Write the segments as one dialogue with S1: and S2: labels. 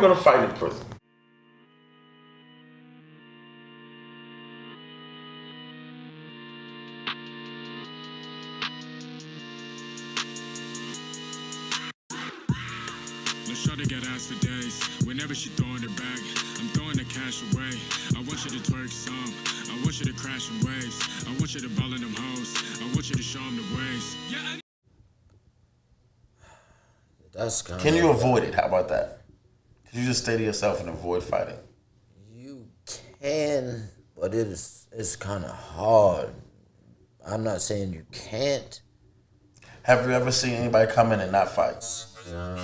S1: you going to fight in prison?
S2: Shawty got ass for days. Whenever she throwing it back, I'm throwing the cash away. I want you to twerk some. I want you to crash in waves. I want you to ball in them hoes. I want you to show them the ways. Yeah.
S3: That's kind
S1: Can you avoid it? How about that? Can you just stay to yourself and avoid fighting?
S3: You can, but it's kind of hard. I'm not saying you can't.
S1: Have you ever seen anybody come in and not fight?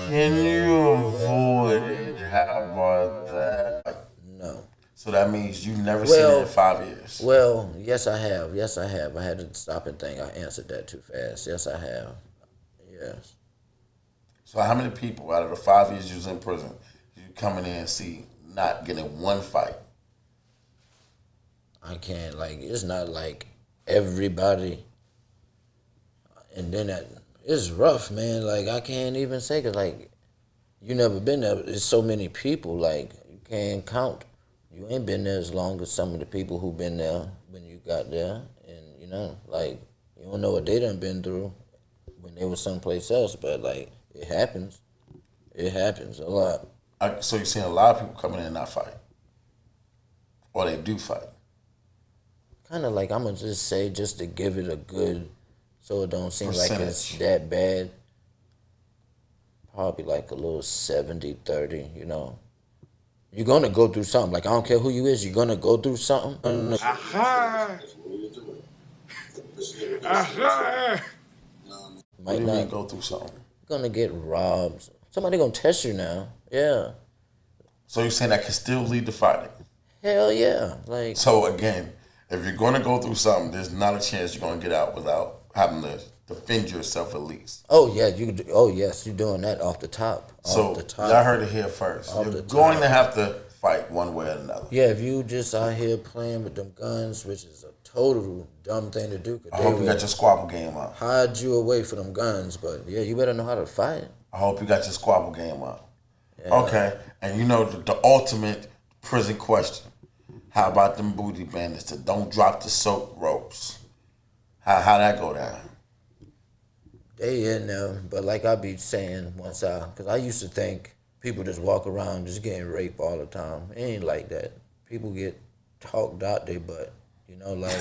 S1: Can you avoid it? How about that?
S3: No.
S1: So that means you've never seen it in 5 years.
S3: Well, yes, I have. Yes, I have. I had to stop and think. I answered that too fast. Yes, I have. Yes.
S1: So how many people out of the 5 years you was in prison you come in there and see not getting one fight?
S3: I can't, like, it's not like everybody. And then it's rough, man. Like, I can't even say, because, like, you never been there. There's so many people, like, you can't count. You ain't been there as long as some of the people who been there when you got there. And, you know, like, you don't know what they done been through when they was someplace else. But, like, it happens. It happens a lot.
S1: So you're seeing a lot of people coming in and not fight? Or they do fight?
S3: Kind of like, I'm going to just say, just to give it a good, so it don't seem like it's that bad. Probably like a little 70-30, you know. You're going to go through something. Like, I don't care who you is, you're going to go through something.
S2: Aha! Aha!
S1: What do you mean go through something?
S3: You're going to get robbed. Somebody going to test you now. Yeah.
S1: So you're saying that can still lead to fighting?
S3: Hell yeah. Like.
S1: So again, if you're going to go through something, there's not a chance you're going to get out without having to defend yourself at least.
S3: Oh yeah, oh yes, you're doing that off the top.
S1: So y'all heard it here first. You're going to have to fight one way or another.
S3: Yeah, if you just out here playing with them guns, which is a total dumb thing to do.
S1: I hope you got your squabble game up.
S3: Hide you away from them guns, but yeah, you better know how to fight.
S1: I hope you got your squabble game up.
S3: Yeah.
S1: Okay, and you know the ultimate prison question. How about them booty bandits that don't drop the soap ropes? How that go down?
S3: They in there, but like I be saying because I used to think people just walk around just getting raped all the time. It ain't like that. People get talked out their butt, you know, like.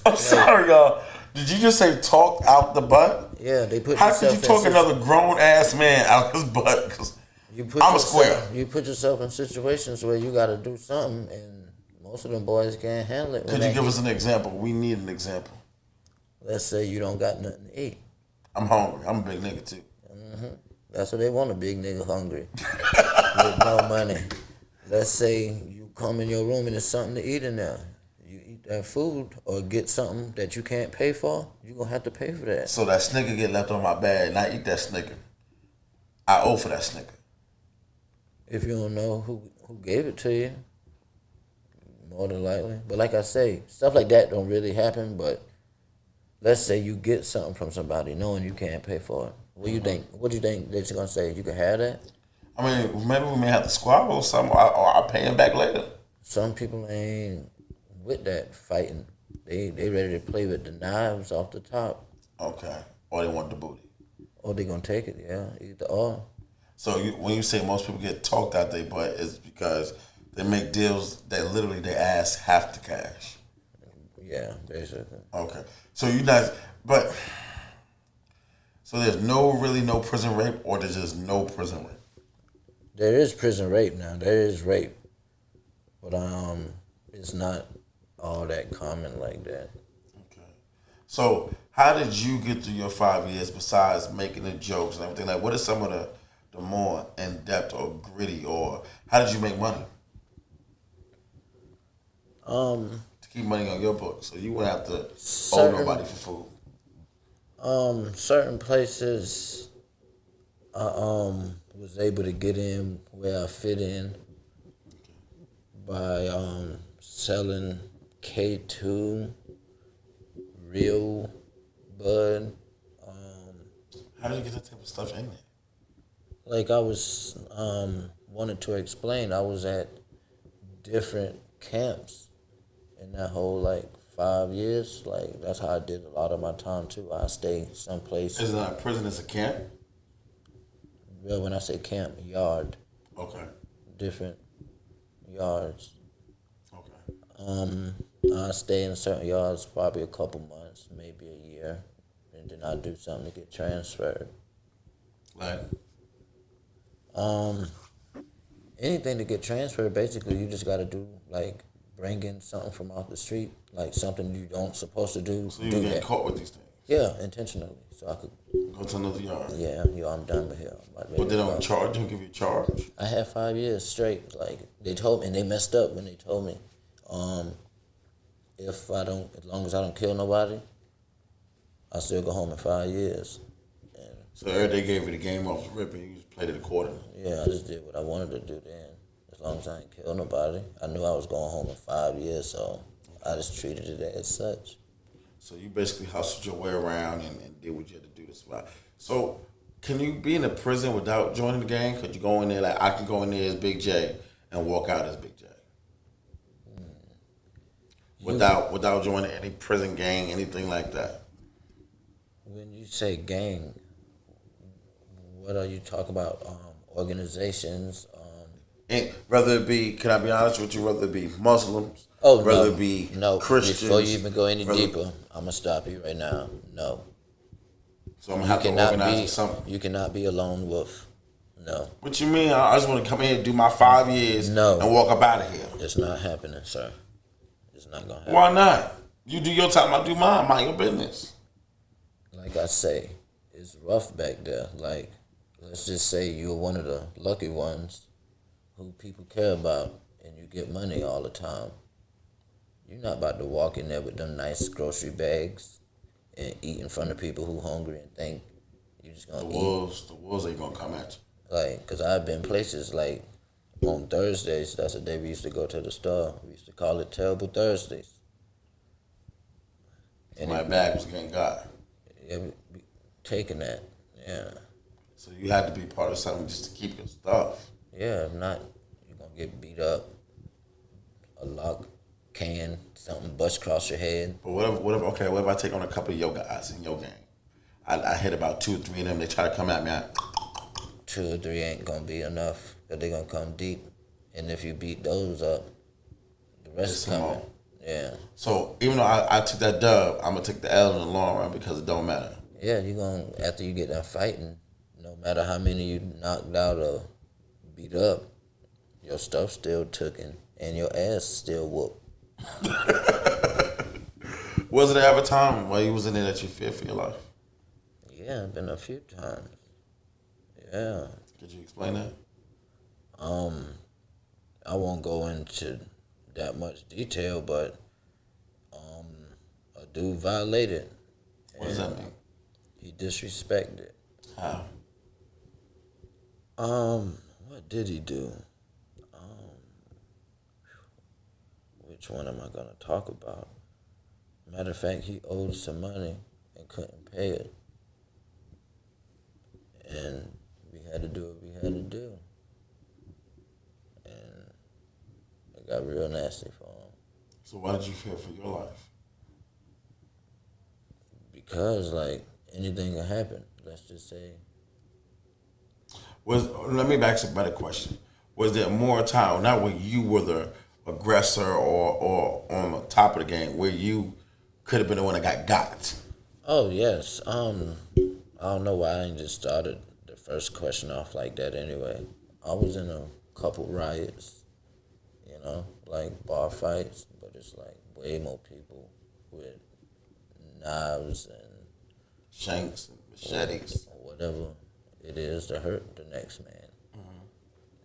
S1: I'm sorry, y'all. Did you just say talk out the butt?
S3: Yeah, they put.
S1: How could you talk another grown ass man out his butt? Cause I'm a square.
S3: You put yourself in situations where you got to do something, and most of them boys can't handle it.
S1: Could you give us an example? We need an example.
S3: Let's say you don't got nothing to eat.
S1: I'm hungry. I'm a big nigga too.
S3: Mm-hmm. That's what they want, a big nigga hungry with no money. Let's say you come in your room and there's something to eat in there. You eat that food or get something that you can't pay for, you're going to have to pay for that.
S1: So that Snicker get left on my bag and I eat that Snicker. I owe for that Snicker.
S3: If you don't know who gave it to you, more than likely. But like I say, stuff like that don't really happen, but let's say you get something from somebody knowing you can't pay for it. What do you think? What do you think that you're going to say? You can have that?
S1: I mean, maybe we may have to squabble or something, or I'll pay him back later.
S3: Some people ain't with that fighting. They ready to play with the knives off the top.
S1: Okay. Or they want the booty.
S3: Or they going to take it, yeah. Either or.
S1: So when you say most people get talked out their butt, it's because they make deals that literally they ask half the cash.
S3: Yeah, basically.
S1: Okay. So you guys, but so there's no prison rape, or there's just no prison rape.
S3: There is prison rape now. There is rape, but it's not all that common like that.
S1: Okay. So how did you get through your 5 years besides making the jokes and everything? Like, what are some of the more in depth or gritty, or how did you make money? To keep money on your books, so you wouldn't have to owe nobody for food.
S3: Certain places I was able to get in where I fit in by selling K2, real bud.
S1: How did you get that type of stuff in there?
S3: like I was wanted to explain, I was at different camps in that whole like 5 years. Like that's how I did a lot of my time too. I stay someplace.
S1: Is not a prison? It's a camp.
S3: Well, when I say camp, yard,
S1: Okay.
S3: different yards.
S1: Okay.
S3: I stay in certain yards probably a couple months, maybe a year, and then I do something to get transferred.
S1: Like.
S3: Anything to get transferred, basically, you just got to do like bring in something from off the street, like something you don't supposed to do.
S1: So you
S3: do
S1: get
S3: that.
S1: caught with these things.
S3: Yeah, intentionally, so I could.
S1: Go to another yard.
S3: Yeah, I'm done with here.
S1: But they don't charge. They don't give you a charge.
S3: I had 5 years straight. Like they told me, and they messed up when they told me, if I don't, as long as I don't kill nobody, I still go home in 5 years.
S1: So they gave you the game off the rip and you just played it accordingly.
S3: Yeah, I just did what I wanted to do then. As long as I ain't kill nobody, I knew I was going home in 5 years, so I just treated it as such.
S1: So you basically hustled your way around and did what you had to do to survive. So can you be in a prison without joining the gang? Could you go in there like I could go in there as Big J and walk out as Big J? Without joining any prison gang, anything like that.
S3: When you say gang, what are you talking about? Organizations?
S1: And whether it be, can I be honest with you? Whether it be Muslims,
S3: Oh,
S1: whether
S3: no.
S1: it be
S3: No,
S1: Christians.
S3: before you even go any
S1: whether-
S3: deeper, I'm going to stop you right now. No.
S1: So I'm gonna have to organize something.
S3: You cannot be a lone wolf. No.
S1: What you mean? I just want to come here and do my 5 years
S3: No.
S1: and walk up out of here.
S3: It's not happening, sir. It's not going to happen.
S1: Why not? You do your time, I do mine. Mind your business.
S3: Like I say, it's rough back there. Like, let's just say you're one of the lucky ones who people care about and you get money all the time. You're not about to walk in there with them nice grocery bags and eat in front of people who hungry and think you're just
S1: The
S3: gonna eat.
S1: wolves ain't gonna come at you.
S3: Like, cause I've been places like on Thursdays. That's the day we used to go to the store. We used to call it Terrible Thursdays. And
S1: My bag was getting got.
S3: it would be taking that, yeah.
S1: So you had to be part of something just to keep your stuff.
S3: Yeah, if not, you're gonna get beat up. A lock can, something bust across your head.
S1: But what if I take on a couple of your guys in your gang? I hit about 2 or 3 of them. They try to come at me.
S3: 2 or 3 ain't gonna be enough, cause they gonna come deep. And if you beat those up, the rest is
S1: Come
S3: coming.
S1: on.
S3: Yeah.
S1: So even though I took that dub, I'm gonna take the L in the long run because it don't matter.
S3: Yeah, you gonna, after you get done fighting, no matter how many you knocked out or beat up, your stuff still tooken and your ass still whooped.
S1: Was there ever a time while you was in there that you feared for your life?
S3: Yeah, been a few times. Yeah.
S1: Could you explain that?
S3: I won't go into that much detail, but a dude violated.
S1: What does that mean?
S3: He disrespected.
S1: How?
S3: What did he do? Which one am I gonna talk about? Matter of fact, he owed some money and couldn't pay it. And we had to do what we had to do. And it got real nasty for him.
S1: So why did you fear for your life?
S3: Because, like, anything can happen. Let's just say.
S1: Let me ask a better question. Was there more time, not where you were the aggressor or on the top of the game, where you could have been the one that got?
S3: Oh, yes. I don't know why I didn't just started the first question off like that anyway. I was in a couple riots, you know, like bar fights, but it's like way more people with knives and
S1: Shanks and machetes.
S3: or whatever it is to hurt the next man.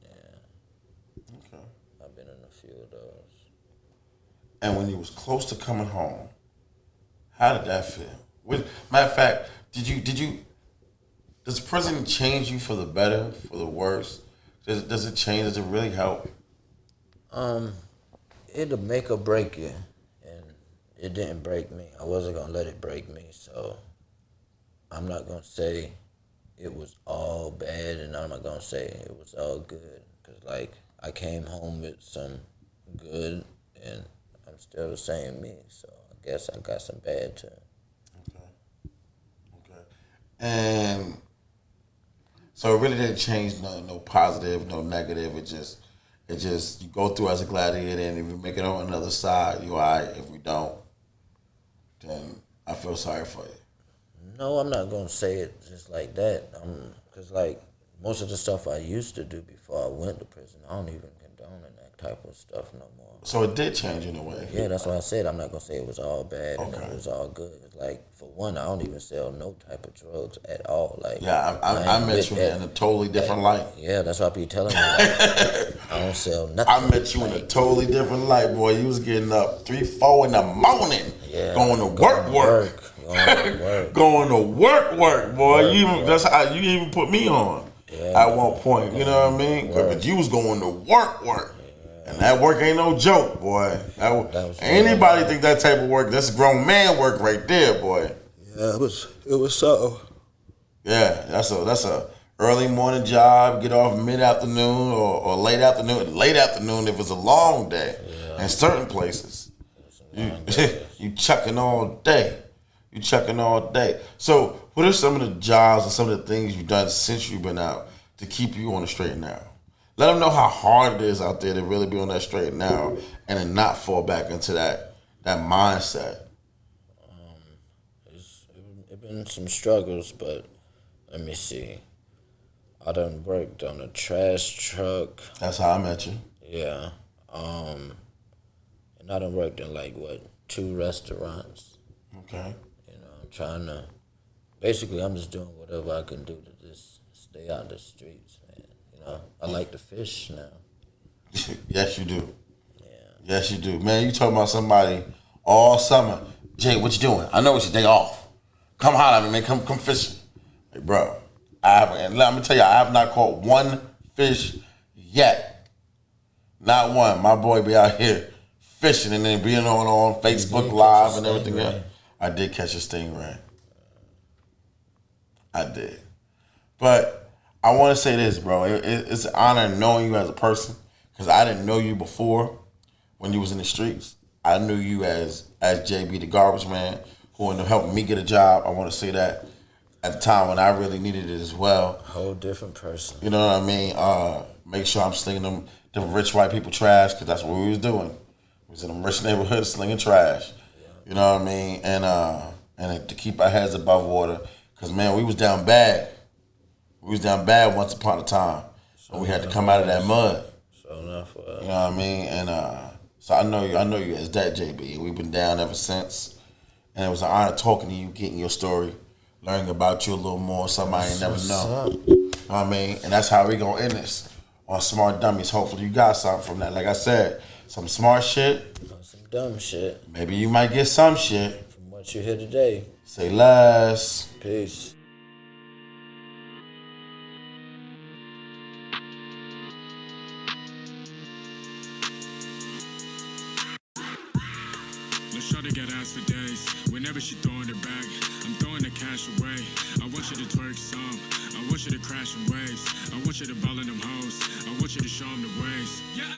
S3: Yeah,
S1: Okay.
S3: I've been in a few of those.
S1: And when you was close to coming home, how did that feel? Matter of fact, does prison change you for the better, for the worse? Does it change? Does it really help?
S3: It'll make or break you, and it didn't break me. I wasn't gonna let it break me, so I'm not gonna say it was all bad, and I'm not gonna say it was all good, cause like I came home with some good, and I'm still the same me. So I guess I got some bad too.
S1: Okay. Okay. And so it really didn't change no positive, no negative. It just you go through as a gladiator, and if you make it on another side, you're all right. If we don't, then I feel sorry for you.
S3: No, I'm not gonna say it just like that. Cause like most of the stuff I used to do before I went to prison, I don't even condone that type of stuff no more.
S1: So it did change in a way.
S3: Yeah, that's why I said I'm not gonna say it was all bad and
S1: Okay.
S3: it was all good. Like for one, I don't even sell no type of drugs at all. Like
S1: Yeah, I
S3: ain't
S1: met
S3: with
S1: you
S3: that.
S1: in a totally different light.
S3: Yeah, that's why I be telling you. Like, I don't sell nothing.
S1: I met you in a totally different light, boy. You was getting up 3, 4 in the morning,
S3: Yeah,
S1: going to work.
S3: Going to work.
S1: Going to work, boy. That's how you even put me on
S3: Yeah.
S1: at one point. You know what I mean? But you was going to work. And that work ain't no joke, boy. Anybody think that type of work, that's grown man work right there, boy.
S3: Yeah, it was so.
S1: Yeah, that's a early morning job, get off mid afternoon or late afternoon. Late afternoon if it's a long day. In certain places. You chucking all day. You chucking all day. So what are some of the jobs and some of the things you've done since you've been out to keep you on the straight and narrow? Let them know how hard it is out there to really be on that straight and narrow and then not fall back into that mindset.
S3: It's been some struggles, but let me see. I done worked on a trash truck.
S1: That's how I met you.
S3: Yeah. And I done worked in 2 restaurants.
S1: Okay.
S3: You know, I'm trying to. Basically, I'm just doing whatever I can do to just stay out the streets, man. You know, I like to fish now.
S1: Yes, you do.
S3: Yeah.
S1: Yes, you do. Man, you talking about somebody all summer. Jay, what you doing? I know it's your day off. Come holler at me, man. Come fishing. Like, bro, and let me tell you, I have not caught one fish yet. Not one. My boy be out here fishing and then being on Facebook Live and everything else. I did catch a stingray. I did. But I want to say this, bro. It's an honor knowing you as a person because I didn't know you before when you was in the streets. I knew you as JB the garbage man who ended up helping me get a job. I want to say that at the time when I really needed it as well.
S3: Whole different person.
S1: You know what I mean? Make sure I'm slinging them rich white people trash because that's what we was doing. We was in them rich neighborhoods slinging trash. Yeah. You know what I mean? And to keep our heads above water because, man, we was down bad. We was down bad once upon a time. So we had to come out of that mud.
S3: So enough.
S1: You know what I mean? And so I know you as that JB. We've been down ever since. And it was an honor talking to you, getting your story, learning about you a little more, something I ain't never known. You know what I mean? And that's how we gonna end this on Smart Dummies. Hopefully you got something from that. Like I said, some smart shit.
S3: Some dumb shit.
S1: Maybe you might get some shit.
S3: From what you hear today.
S1: Say less.
S3: Peace.
S2: Shawty got ass for days. Whenever she throwing it back, I'm throwing the cash away. I want you to twerk some. I want you to crash in waves. I want you to ball in them hoes. I want you to show them the ways. Yeah.